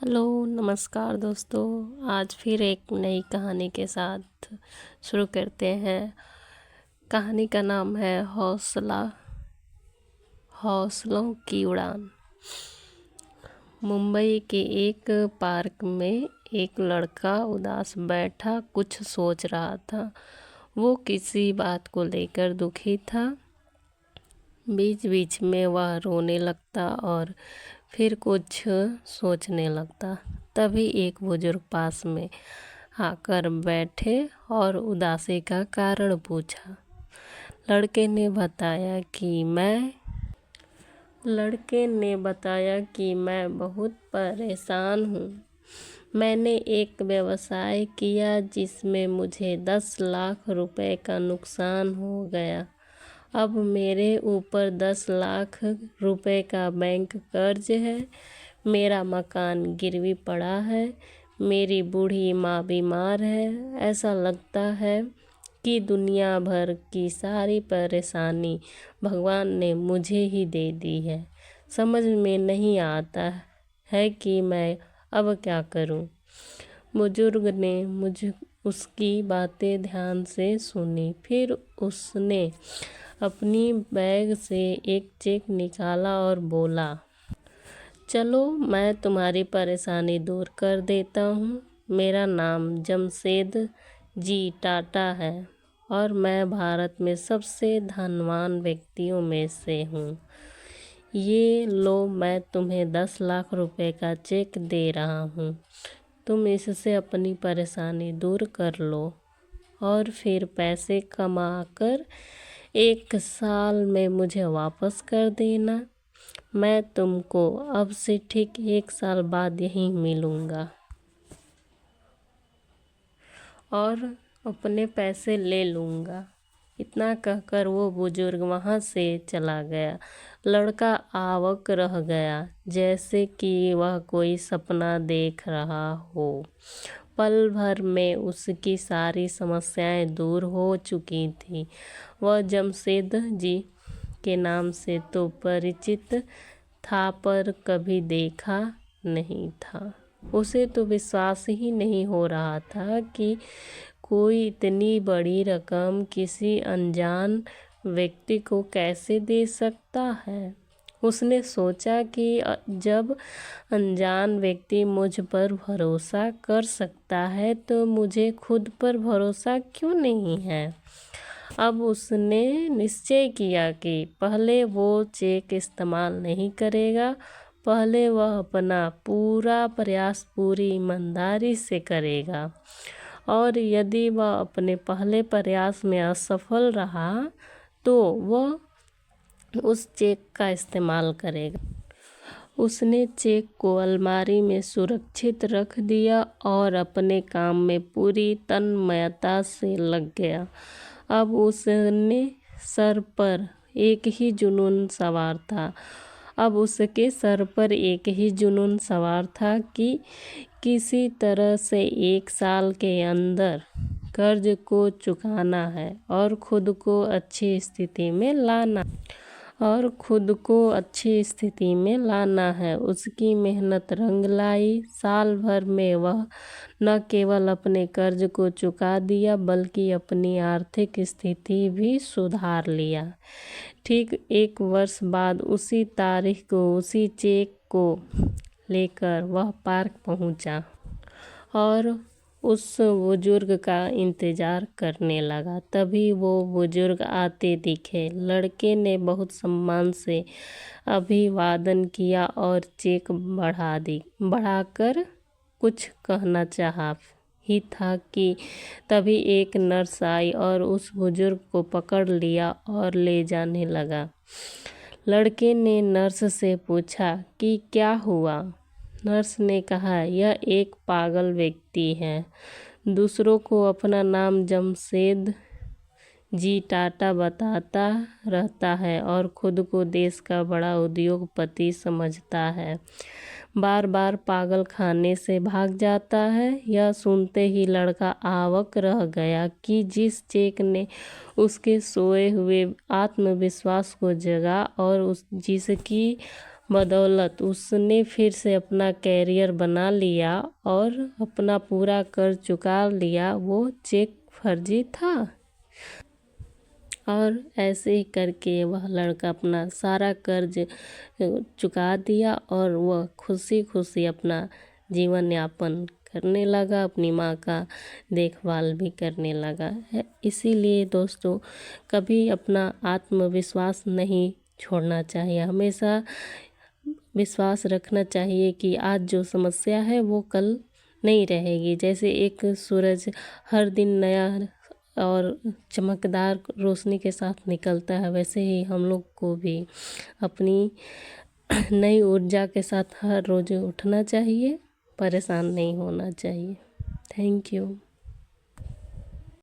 Hello नमस्कार दोस्तों। आज फिर एक नई कहानी के साथ शुरू करते हैं। कहानी का नाम है हौसलों की उड़ान। मुंबई के एक पार्क में एक लड़का उदास बैठा कुछ सोच रहा था। वो किसी बात को लेकर दुखी था। बीच बीच में वह रोने लगता और फिर कुछ सोचने लगता। तभी एक बुजुर्ग पास में आकर बैठे और उदासी का कारण पूछा। लड़के ने बताया कि मैं बहुत परेशान हूँ। मैंने एक व्यवसाय किया जिसमें मुझे 10 लाख रुपए का नुकसान हो गया। अब मेरे ऊपर 10 लाख रुपए का बैंक कर्ज है। मेरा मकान गिरवी पड़ा है। मेरी बूढ़ी माँ बीमार है। ऐसा लगता है कि दुनिया भर की सारी परेशानी भगवान ने मुझे ही दे दी है। समझ में नहीं आता है कि मैं अब क्या करूं। बुजुर्ग ने उसकी बातें ध्यान से सुनी। फिर उसने अपनी बैग से एक चेक निकाला और बोला, चलो मैं तुम्हारी परेशानी दूर कर देता हूँ। मेरा नाम जमशेद जी टाटा है और मैं भारत में सबसे धनवान व्यक्तियों में से हूँ। ये लो, मैं तुम्हें 10 लाख रुपए का चेक दे रहा हूँ। तुम इससे अपनी परेशानी दूर कर लो और फिर पैसे कमाकर 1 साल में मुझे वापस कर देना। मैं तुमको अब से ठीक 1 साल बाद यहीं मिलूँगा। और अपने पैसे ले लूँगा। इतना कहकर वो बुजुर्ग वहाँ से चला गया। लड़का आवाक रह गया, जैसे कि वह कोई सपना देख रहा हो। पल भर में उसकी सारी समस्याएं दूर हो चुकी थीं। वह जमशेद जी के नाम से तो परिचित था, पर कभी देखा नहीं था। उसे तो विश्वास ही नहीं हो रहा था कि कोई इतनी बड़ी रकम किसी अनजान व्यक्ति को कैसे दे सकता है। उसने सोचा कि जब अनजान व्यक्ति मुझ पर भरोसा कर सकता है तो मुझे खुद पर भरोसा क्यों नहीं है। अब उसने निश्चय किया कि पहले वो चेक इस्तेमाल नहीं करेगा। पहले वह अपना पूरा प्रयास पूरी ईमानदारी से करेगा और यदि वह अपने पहले प्रयास में असफल रहा तो वह उस चेक का इस्तेमाल करेगा। उसने चेक को अलमारी में सुरक्षित रख दिया और अपने काम में पूरी तन्मयता से लग गया। अब उसके सर पर एक ही जुनून सवार था कि किसी तरह से 1 साल के अंदर कर्ज को चुकाना है और खुद को अच्छी स्थिति में लाना है। उसकी मेहनत रंग लाई। साल भर में वह न केवल अपने कर्ज को चुका दिया बल्कि अपनी आर्थिक स्थिति भी सुधार लिया। ठीक 1 वर्ष बाद उसी तारीख को उसी चेक को लेकर वह पार्क पहुंचा और उस बुजुर्ग का इंतजार करने लगा। तभी वो बुजुर्ग आते दिखे। लड़के ने बहुत सम्मान से अभिवादन किया और चेक बढ़ाकर कुछ कहना चाहा ही था कि तभी एक नर्स आई और उस बुजुर्ग को पकड़ लिया और ले जाने लगा। लड़के ने नर्स से पूछा कि क्या हुआ। नर्स ने कहा, यह एक पागल व्यक्ति है। दूसरों को अपना नाम जमशेद जी टाटा बताता रहता है और खुद को देश का बड़ा उद्योगपति समझता है। बार बार पागल खाने से भाग जाता है। यह सुनते ही लड़का आवाक रह गया कि जिस चेक ने उसके सोए हुए आत्मविश्वास को जगा और जिसकी बदौलत उसने फिर से अपना कैरियर बना लिया और अपना पूरा कर्ज चुका लिया। वो चेक फर्जी था। और ऐसे ही करके वह लड़का अपना सारा कर्ज चुका दिया और वह खुशी खुशी अपना जीवन यापन करने लगा, अपनी माँ का देखभाल भी करने लगा है। इसीलिए दोस्तों, कभी अपना आत्मविश्वास नहीं छोड़ना चाहिए। हमेशा विश्वास रखना चाहिए कि आज जो समस्या है वो कल नहीं रहेगी। जैसे एक सूरज हर दिन नया और चमकदार रोशनी के साथ निकलता है, वैसे ही हम लोग को भी अपनी नई ऊर्जा के साथ हर रोज उठना चाहिए, परेशान नहीं होना चाहिए। Thank you.